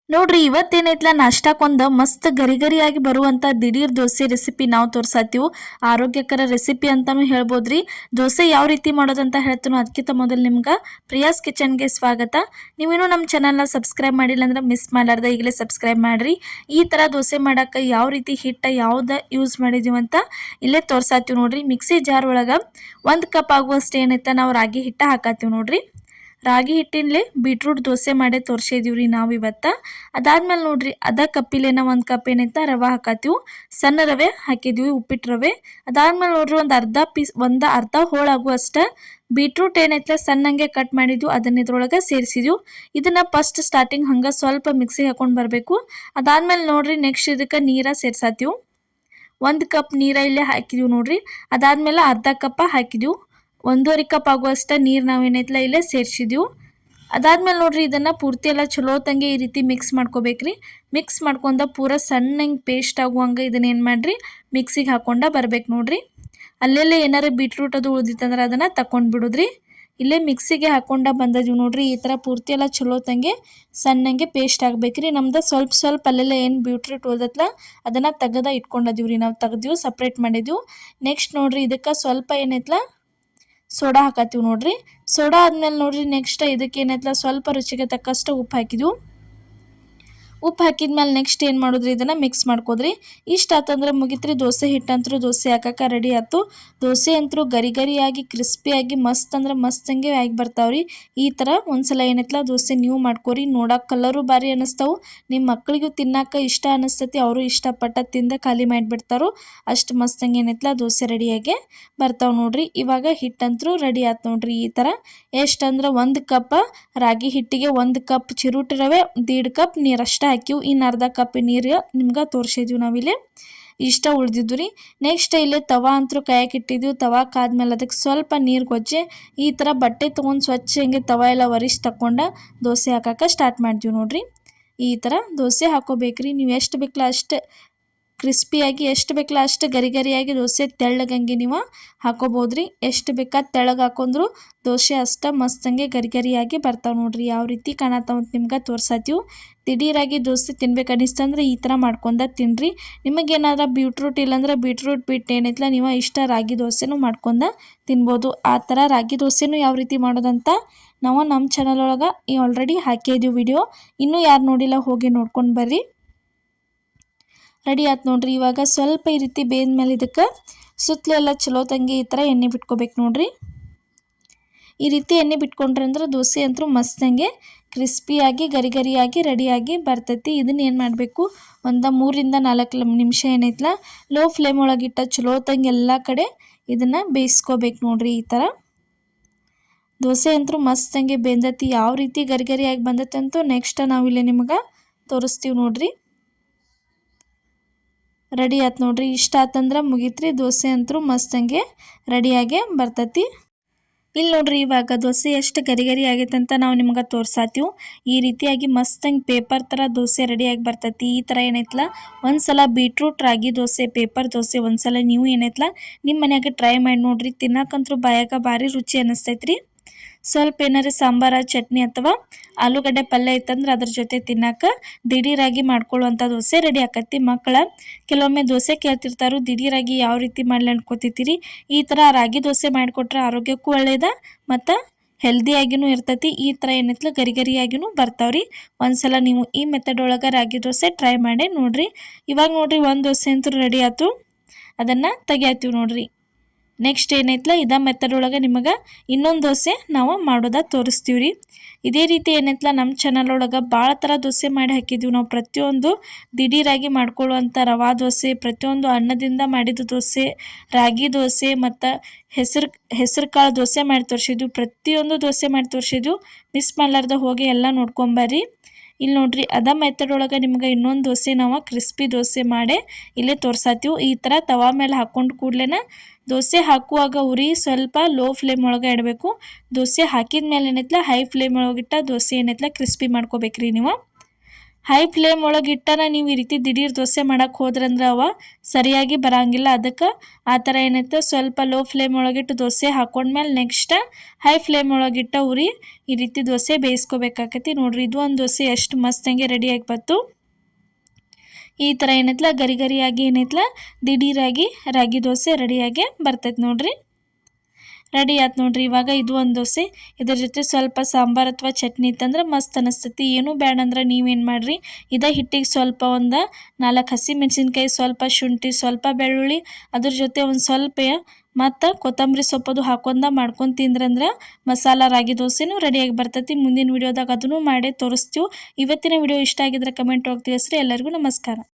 ನೋಡ್ರಿ ಇವತ್ತೇನೈತ್ಲ ನಾಷ್ಟಾಕೊಂದು ಮಸ್ತ್ ಗರಿ ಗರಿಯಾಗಿ ಬರುವಂತ ದಿಢೀರ್ ದೋಸೆ ರೆಸಿಪಿ ನಾವು ತೋರ್ಸಾತೀವಿ. ಆರೋಗ್ಯಕರ ರೆಸಿಪಿ ಅಂತಾನು ಹೇಳ್ಬೋದ್ರಿ. ದೋಸೆ ಯಾವ ರೀತಿ ಮಾಡೋದಂತ ಹೇಳ್ತೀನೋ ಅದಕ್ಕಿಂತ ಮೊದಲು ನಿಮ್ಗೆ ಪ್ರಿಯಾಸ್ ಕಿಚನ್ಗೆ ಸ್ವಾಗತ. ನೀವೇನು ನಮ್ಮ ಚಾನಲ್ನ ಸಬ್ಸ್ಕ್ರೈಬ್ ಮಾಡಿಲ್ಲ ಅಂದ್ರೆ ಮಿಸ್ ಮಾಡಲಾರ್ದ ಈಗಲೇ ಸಬ್ಸ್ಕ್ರೈಬ್ ಮಾಡ್ರಿ. ಈ ಥರ ದೋಸೆ ಮಾಡೋಕೆ ಯಾವ ರೀತಿ ಹಿಟ್ಟು ಯಾವ್ದು ಯೂಸ್ ಮಾಡಿದೀವಿ ಅಂತ ಇಲ್ಲೇ ತೋರ್ಸಾತೀವಿ ನೋಡ್ರಿ. ಮಿಕ್ಸಿ ಜಾರ್ ಒಳಗೆ 1 ಕಪ್ ಆಗುವಷ್ಟು ಏನೈತೆ ನಾವು ರಾಗಿ ಹಿಟ್ಟು ಹಾಕಾತೀವಿ ನೋಡ್ರಿ. ರಾಗಿ ಹಿಟ್ಟಿನಲ್ಲೇ ಬೀಟ್ರೂಟ್ ದೋಸೆ ಮಾಡೇ ತೋರಿಸಿದೀವ್ರಿ ನಾವು ಇವತ್ತು. ಅದಾದ್ಮೇಲೆ ನೋಡ್ರಿ ಅದ ಕಪ್ಪಿಲೇನ 1 ಕಪ್ ಏನೈತೆ ರವೆ ಹಾಕಾತೀವಿ. ಸಣ್ಣ ರವೆ ಹಾಕಿದ್ವಿ, ಉಪ್ಪಿಟ್ಟು ರವೆ. ಅದಾದ್ಮೇಲೆ ನೋಡ್ರಿ ಒಂದು ಅರ್ಧ ಹೋಳಾಗುವಷ್ಟು ಬೀಟ್ರೂಟ್ ಏನೈತೆ ಸಣ್ಣಂಗೆ ಕಟ್ ಮಾಡಿದ್ವು ಅದನ್ನ ಇದ್ರೊಳಗೆ ಸೇರಿಸಿದ್ವಿ. ಇದನ್ನ ಫಸ್ಟ್ ಸ್ಟಾರ್ಟಿಂಗ್ ಹಂಗೆ ಸ್ವಲ್ಪ ಮಿಕ್ಸಿಗೆ ಹಾಕೊಂಡು ಬರಬೇಕು. ಅದಾದ್ಮೇಲೆ ನೋಡ್ರಿ ನೆಕ್ಸ್ಟ್ ಇದಕ್ಕೆ ನೀರ ಸೇರ್ಸಾತೀವಿ. 1 ಕಪ್ ನೀರ ಇಲ್ಲೇ ಹಾಕಿದ್ವಿ ನೋಡ್ರಿ. ಅದಾದ್ಮೇಲೆ ಅರ್ಧ ಕಪ್ ಹಾಕಿದ್ವಿ. 1.5 ಕಪ್ ಆಗುವಷ್ಟು ನೀರು ನಾವೇನೈತ್ಲ ಇಲ್ಲೇ ಸೇರಿಸಿದ್ವಿ. ಅದಾದ್ಮೇಲೆ ನೋಡ್ರಿ ಇದನ್ನು ಪೂರ್ತಿ ಎಲ್ಲ ಚಲೋ ತಂಗೆ ಈ ರೀತಿ ಮಿಕ್ಸ್ ಮಾಡ್ಕೋಬೇಕ್ರಿ. ಮಿಕ್ಸ್ ಮಾಡ್ಕೊಂಡ ಪೂರ ಸಣ್ಣಂಗೆ ಪೇಸ್ಟ್ ಆಗುವಂಗೆ ಇದನ್ನೇನು ಮಾಡಿರಿ ಮಿಕ್ಸಿಗೆ ಹಾಕೊಂಡ ಬರ್ಬೇಕು ನೋಡ್ರಿ. ಅಲ್ಲೆಲ್ಲೇ ಏನಾರು ಬೀಟ್ರೂಟ್ ಅದು ಉಳಿದಿತ್ತಂದ್ರೆ ಅದನ್ನು ತಗೊಂಡು ಬಿಡೋದ್ರಿ. ಇಲ್ಲೇ ಮಿಕ್ಸಿಗೆ ಹಾಕೊಂಡ ಬಂದದ್ವಿ ನೋಡ್ರಿ. ಈ ಥರ ಪೂರ್ತಿ ಎಲ್ಲ ಚಲೋ ತಂಗೆ ಸಣ್ಣಂಗೆ ಪೇಸ್ಟ್ ಆಗ್ಬೇಕ್ರಿ. ನಮ್ದು ಸ್ವಲ್ಪ ಅಲ್ಲೆಲ್ಲ ಏನು ಬೀಟ್ರೂಟ್ ಉಳ್ದತ್ಲ ಅದನ್ನು ತೆಗೆದ ಇಟ್ಕೊಂಡಿದ್ದೀವಿ ರೀ. ನಾವು ತೆಗೆದ್ವಿ ಸಪ್ರೇಟ್ ಮಾಡಿದ್ವಿ. ನೆಕ್ಸ್ಟ್ ನೋಡ್ರಿ ಇದಕ್ಕೆ ಸ್ವಲ್ಪ ಏನೈತ್ಲ ಸೋಡಾ ಹಾಕತ್ತೀವಿ ನೋಡ್ರಿ. ಸೋಡಾ ಆದ್ಮೇಲೆ ನೋಡ್ರಿ ನೆಕ್ಸ್ಟ್ ಇದಕ್ಕೆ ಏನೈತ್ಲ ಸ್ವಲ್ಪ ರುಚಿಗೆ ತಕ್ಕಷ್ಟು ಉಪ್ಪು ಹಾಕಿದ್ವಿ. ಉಪ್ಪು ಹಾಕಿದ್ಮೇಲೆ ನೆಕ್ಸ್ಟ್ ಏನು ಮಾಡೋದ್ರಿ ಇದನ್ನು ಮಿಕ್ಸ್ ಮಾಡ್ಕೋದ್ರಿ. ಇಷ್ಟ ಆತಂದ್ರೆ ಮುಗಿತ್ರಿ ದೋಸೆ ಹಿಟ್ಟಂತರೂ ದೋಸೆ ಹಾಕಕ್ಕೆ ರೆಡಿ ಆಯ್ತು. ದೋಸೆ ಅಂತರೂ ಗರಿ ಗರಿಯಾಗಿ ಕ್ರಿಸ್ಪಿಯಾಗಿ ಮಸ್ತ್ ಅಂದ್ರೆ ಮಸ್ತ್ ಹಂಗೆ ಆಗಿ ಬರ್ತಾವ್ರಿ. ಈ ಥರ ಒಂದ್ಸಲ ಏನೈತ್ಲ ದೋಸೆ ನೀವು ಮಾಡ್ಕೋರಿ. ನೋಡಕ್ಕೆ ಕಲರು ಭಾರಿ ಅನ್ನಿಸ್ತಾವು. ನಿಮ್ಮ ಮಕ್ಕಳಿಗೂ ತಿನ್ನಕ್ಕೆ ಇಷ್ಟ ಅನ್ನಿಸ್ತೈತಿ. ಅವರು ಇಷ್ಟಪಟ್ಟ ತಿಂದ ಖಾಲಿ ಮಾಡಿಬಿಡ್ತಾರೋ ಅಷ್ಟು ಮಸ್ತ್ ಹಂಗೆ ಏನೈತ್ಲ ದೋಸೆ ರೆಡಿಯಾಗಿ ಬರ್ತಾವೆ ನೋಡ್ರಿ. ಇವಾಗ ಹಿಟ್ಟಂತರೂ ರೆಡಿ ಆಯ್ತು ನೋಡ್ರಿ. ಈ ಥರ ಎಷ್ಟಂದ್ರೆ 1 ಕಪ್ ರಾಗಿ ಹಿಟ್ಟಿಗೆ 1 ಕಪ್ ಚಿರೋಟಿ ರವೆ 1.5 ಕಪ್ ನೀರಷ್ಟ ಹಾಕಿವು. ಇನ್ನು ಅರ್ಧ ಕಪ್ ನೀರು ನಿಮ್ಗೆ ತೋರಿಸಿದ್ವಿ ನಾವಿಲ್ಲಿ. ಇಷ್ಟ ಉಳ್ದಿದ್ದು ರೀ. ನೆಕ್ಸ್ಟ್ ಇಲ್ಲಿ ತವಾ ಅಂತೂ ಕಾಯಕ್ಕೆ ಇಟ್ಟಿದ್ವಿ. ತವಾ ಕಾದ್ಮೇಲೆ ಅದಕ್ಕೆ ಸ್ವಲ್ಪ ನೀರು ಗೊಜ್ಜೆ ಈ ಥರ ಬಟ್ಟೆ ತೊಗೊಂಡು ಸ್ವಚ್ಛ ಹಿಂಗೆ ತವಾ ಎಲ್ಲ ಒರೆಸಿ ತಗೊಂಡು ದೋಸೆ ಹಾಕಕ್ಕೆ ಸ್ಟಾರ್ಟ್ ಮಾಡಿದ್ವಿ ನೋಡ್ರಿ. ಈ ಥರ ದೋಸೆ ಹಾಕೋಬೇಕ್ರಿ. ನೀವು ಎಷ್ಟು ಬೇಕಲ್ಲ ಅಷ್ಟು ಕ್ರಿಸ್ಪಿಯಾಗಿ, ಎಷ್ಟು ಬೇಕಲ್ಲ ಅಷ್ಟು ಗರಿ ಗರಿಯಾಗಿ ದೋಸೆ ತೆಳ್ಳಗಂಗೆ ನೀವು ಹಾಕೋಬೋದ್ರಿ. ಎಷ್ಟು ಬೇಕಾದ ತೆಳ್ಳಗೆ ಹಾಕೊಂಡ್ರು ದೋಸೆ ಅಷ್ಟು ಮಸ್ತಂಗೆ ಗರಿ ಗರಿಯಾಗಿ ಬರ್ತಾವೆ ನೋಡ್ರಿ. ಯಾವ ರೀತಿ ಕಾಣತ್ತಾವ ಅಂತ ನಿಮ್ಗೆ ತೋರ್ಸಾತೀವಿ. ದಿಢೀರಾಗಿ ದೋಸೆ ತಿನ್ಬೇಕು ಅನ್ನಿಸ್ತಂದ್ರೆ ಈ ಥರ ಮಾಡ್ಕೊಂಡ ತಿನ್ನಿರಿ. ನಿಮಗೇನಾದ್ರೂ ಬೀಟ್ರೂಟ್ ಇಲ್ಲಾಂದ್ರೆ ಬೀಟ್ರೂಟ್ ಬಿಟ್ಟು ಏನೈತ್ಲ ನೀವು ಇಷ್ಟ ರಾಗಿ ದೋಸೆನೂ ಮಾಡ್ಕೊಂಡ ತಿನ್ಬೋದು. ಆ ಥರ ರಾಗಿ ದೋಸೆನೂ ಯಾವ ರೀತಿ ಮಾಡೋದಂತ ನಾವು ನಮ್ಮ ಚಾನಲ್ ಒಳಗೆ ಆಲ್ರೆಡಿ ಹಾಕಿದ್ದೀವಿ ವಿಡಿಯೋ. ಇನ್ನೂ ಯಾರು ನೋಡಿಲ್ಲ ಹೋಗಿ ನೋಡ್ಕೊಂಡು ಬರ್ರಿ. ರೆಡಿ ಆಯ್ತು ನೋಡ್ರಿ. ಇವಾಗ ಸ್ವಲ್ಪ ಈ ರೀತಿ ಬೇಂದ್ಮೇಲೆ ಇದಕ್ಕೆ ಸುತ್ತಲೆಲ್ಲ ಚಲೋ ತಂಗಿ ಈ ಥರ ಎಣ್ಣೆ ಬಿಟ್ಕೋಬೇಕು ನೋಡ್ರಿ. ಈ ರೀತಿ ಎಣ್ಣೆ ಬಿಟ್ಕೊಂಡ್ರೆ ಅಂದ್ರೆ ದೋಸೆ ಅಂತೂ ಮಸ್ತಂಗೆ ಕ್ರಿಸ್ಪಿಯಾಗಿ ಗರಿ ಗರಿಯಾಗಿ ರೆಡಿಯಾಗಿ ಬರ್ತೈತಿ. ಇದನ್ನ ಏನು ಮಾಡಬೇಕು, ಒಂದು 3ರಿಂದ 4 ನಿಮಿಷ ಏನೈತ್ಲ ಲೋ ಫ್ಲೇಮ್ ಒಳಗಿಟ್ಟ ಚಲೋ ತಂಗೆ ಎಲ್ಲ ಕಡೆ ಇದನ್ನು ಬೇಯಿಸ್ಕೋಬೇಕು ನೋಡ್ರಿ. ಈ ಥರ ದೋಸೆ ಅಂತೂ ಮಸ್ತಂಗೆ ಬೆಂದತಿ. ಯಾವ ರೀತಿ ಗರಿ ಗರಿಯಾಗಿ ಬಂದೈತೆ ಅಂತೂ ನೆಕ್ಸ್ಟ್ ನಾವಿಲ್ಲಿ ನಿಮ್ಗೆ ತೋರಿಸ್ತೀವಿ ನೋಡ್ರಿ. ರೆಡಿ ಆಯ್ತು ನೋಡ್ರಿ. ಇಷ್ಟ ಆತಂದ್ರೆ ಮುಗೀತ್ರಿ. ದೋಸೆ ಅಂತೂ ಮಸ್ತಂಗೆ ರೆಡಿಯಾಗೆ ಬರ್ತೈತಿ. ಇಲ್ಲಿ ನೋಡ್ರಿ ಇವಾಗ ದೋಸೆ ಎಷ್ಟು ಗರಿ ಗರಿ ಆಗೈತೆ ಅಂತ ನಾವು ನಿಮ್ಗೆ ತೋರ್ಸಾತೀವಿ. ಈ ರೀತಿಯಾಗಿ ಮಸ್ತಂಗೆ ಪೇಪರ್ ಥರ ದೋಸೆ ರೆಡಿಯಾಗಿ ಬರ್ತೈತಿ. ಈ ಥರ ಏನೈತ್ಲ ಒಂದ್ಸಲ ಬೀಟ್ರೂಟ್ ರಾಗಿ ದೋಸೆ ಪೇಪರ್ ದೋಸೆ ಒಂದ್ಸಲ ನೀವು ಏನೈತ್ಲ ನಿಮ್ಮ ಮನ್ಯಾಗ ಟ್ರೈ ಮಾಡಿ ನೋಡ್ರಿ. ತಿನ್ನಕ್ಕಂತೂ ಬಾಯಾಗ ಭಾರಿ ರುಚಿ ಅನ್ನಿಸ್ತೈತ್ರಿ. ಸ್ವಲ್ಪ ಏನಾರು ಸಾಂಬಾರ ಚಟ್ನಿ ಅಥವಾ ಆಲೂಗಡ್ಡೆ ಪಲ್ಯ ಇತ್ತಂದ್ರೆ ಅದ್ರ ಜೊತೆ ತಿನ್ನಕ್ಕೆ ದಿಢೀರಾಗಿ ಮಾಡ್ಕೊಳ್ಳುವಂಥ ದೋಸೆ ರೆಡಿ ಆಕತಿ. ಮಕ್ಕಳ ಕೆಲವೊಮ್ಮೆ ದೋಸೆ ಕೇಳ್ತಿರ್ತಾರೋ ದಿಢೀರಾಗಿ ಯಾವ ರೀತಿ ಮಾಡ್ಲಿ ಅನ್ಕೋತಿರ್ತೀರಿ. ಈ ಥರ ರಾಗಿ ದೋಸೆ ಮಾಡಿಕೊಟ್ರೆ ಆರೋಗ್ಯಕ್ಕೂ ಒಳ್ಳೇದ ಮತ್ತು ಹೆಲ್ದಿಯಾಗಿನೂ ಇರ್ತೈತಿ. ಈ ಥರ ಏನೈತ್ಲ ಗರಿ ಗರಿಯಾಗಿನೂ ಬರ್ತಾವ್ರಿ. ಒಂದ್ಸಲ ನೀವು ಈ ಮೆಥಡ್ ಒಳಗೆ ರಾಗಿ ದೋಸೆ ಟ್ರೈ ಮಾಡಿ ನೋಡ್ರಿ. ಇವಾಗ ನೋಡ್ರಿ ಒಂದು ದೋಸೆ ಅಂತೂ ರೆಡಿ ಆಯ್ತು. ಅದನ್ನು ತೆಗಿಯಾತೀವಿ ನೋಡ್ರಿ. ನೆಕ್ಸ್ಟ್ ಏನೈತ್ಲ ಇದೇ ಮೆಥಡ್ ಒಳಗೆ ನಿಮಗೆ ಇನ್ನೊಂದು ದೋಸೆ ನಾವು ಮಾಡೋದ ತೋರಿಸ್ತೀವಿ ರೀ. ಇದೇ ರೀತಿ ಏನೈತ್ಲ ನಮ್ಮ ಚಾನಲ್ ಒಳಗೆ ಭಾಳ ಥರ ದೋಸೆ ಮಾಡಿ ಹಾಕಿದ್ದೀವಿ ನಾವು. ಪ್ರತಿಯೊಂದು ದಿಢೀರಾಗಿ ಮಾಡ್ಕೊಳ್ಳುವಂಥ ರವಾ ದೋಸೆ, ಪ್ರತಿಯೊಂದು ಅನ್ನದಿಂದ ಮಾಡಿದ ದೋಸೆ, ರಾಗಿ ದೋಸೆ ಮತ್ತು ಹೆಸರು ಕಾಳು ದೋಸೆ ಮಾಡಿ ತೋರಿಸಿದ್ವಿ. ಪ್ರತಿಯೊಂದು ದೋಸೆ ಮಾಡಿ ತೋರಿಸಿದ್ವಿ. ಮಿಸ್ ಮಾಡಲಾರ್ದ ಹೋಗಿ ಎಲ್ಲ ನೋಡ್ಕೊಂಬರ್ರಿ. ಇಲ್ಲಿ ನೋಡ್ರಿ ಅದ ಮೆಥಡ್ ಒಳಗೆ ನಿಮ್ಗೆ ಇನ್ನೊಂದು ದೋಸೆ ನಾವು ಕ್ರಿಸ್ಪಿ ದೋಸೆ ಮಾಡಿ ಇಲ್ಲೇ ತೋರ್ಸಾತೀವಿ. ಈ ಥರ ತವಾ ಮೇಲೆ ಹಾಕ್ಕೊಂಡು ಕೂಡಲೇ ದೋಸೆ ಹಾಕುವಾಗ ಉರಿ ಸ್ವಲ್ಪ ಲೋ ಫ್ಲೇಮ್ ಒಳಗೆ ಇಡಬೇಕು. ದೋಸೆ ಹಾಕಿದ ಮೇಲೆ ಏನೈತ್ಲ ಹೈ ಫ್ಲೇಮ್ ಒಳಗಿಟ್ಟ ದೋಸೆ ಏನೈತ್ಲ ಕ್ರಿಸ್ಪಿ ಮಾಡ್ಕೋಬೇಕ್ರಿ ನೀವು. ಹೈ ಫ್ಲೇಮ್ ಒಳಗೆ ಇಟ್ಟನ ನೀವು ಈ ರೀತಿ ದಿಢೀರ್ ದೋಸೆ ಮಾಡಕ್ಕೆ ಹೋದ್ರಂದ್ರೆ ಅವ ಸರಿಯಾಗಿ ಬರಂಗಿಲ್ಲ. ಅದಕ್ಕೆ ಆ ಥರ ಏನೈತೆ ಸ್ವಲ್ಪ ಲೋ ಫ್ಲೇಮ್ ಒಳಗಿಟ್ಟು ದೋಸೆ ಹಾಕೊಂಡ್ಮೇಲೆ ನೆಕ್ಸ್ಟ್ ಹೈ ಫ್ಲೇಮ್ ಒಳಗಿಟ್ಟ ಉರಿ ಈ ರೀತಿ ದೋಸೆ ಬೇಯಿಸ್ಕೋಬೇಕಾಕತಿ. ನೋಡ್ರಿ ಇದು ಒಂದು ದೋಸೆ ಎಷ್ಟು ಮಸ್ತಂಗೆ ರೆಡಿಯಾಗಿ ಬಂತು. ಈ ಥರ ಏನೈತ್ಲ ಗರಿ ಗರಿಯಾಗಿ ಏನೈತ್ಲ ದಿಢೀರಾಗಿ ರಾಗಿ ದೋಸೆ ರೆಡಿಯಾಗಿ ಬರ್ತೈತೆ ನೋಡ್ರಿ. ರೆಡಿ ಆಯ್ತು ನೋಡ್ರಿ. ಇವಾಗ ಇದು ಒಂದು ದೋಸೆ, ಇದ್ರ ಜೊತೆ ಸ್ವಲ್ಪ ಸಾಂಬಾರು ಅಥವಾ ಚಟ್ನಿ ಇತ್ತಂದ್ರೆ ಮಸ್ತ್ ಅನಿಸ್ತೈತಿ. ಏನೂ ಬೇಡ ಅಂದ್ರೆ ನೀವೇನು ಮಾಡಿರಿ, ಇದೇ ಹಿಟ್ಟಿಗೆ ಸ್ವಲ್ಪ ಒಂದು 4 ಹಸಿಮೆಣಸಿನ್ಕಾಯಿ, ಸ್ವಲ್ಪ ಶುಂಠಿ, ಸ್ವಲ್ಪ ಬೆಳ್ಳುಳ್ಳಿ, ಅದ್ರ ಜೊತೆ ಒಂದು ಸ್ವಲ್ಪ ಮತ್ತು ಕೊತ್ತಂಬರಿ ಸೊಪ್ಪದು ಮಾಡ್ಕೊಂಡು ತಿಂದ್ರಂದ್ರೆ ಮಸಾಲ ರಾಗಿ ದೋಸೆನೂ ರೆಡಿಯಾಗಿ ಬರ್ತೈತಿ. ಮುಂದಿನ ವಿಡಿಯೋದಾಗ ಅದನ್ನು ಮಾಡೇ ತೋರಿಸ್ತೀವಿ. ಇವತ್ತಿನ ವಿಡಿಯೋ ಇಷ್ಟ ಆಗಿದ್ರೆ ಕಮೆಂಟ್ ಒಳಗೆ ತಿಳಿಸ್ರಿ. ಎಲ್ಲರಿಗೂ ನಮಸ್ಕಾರ.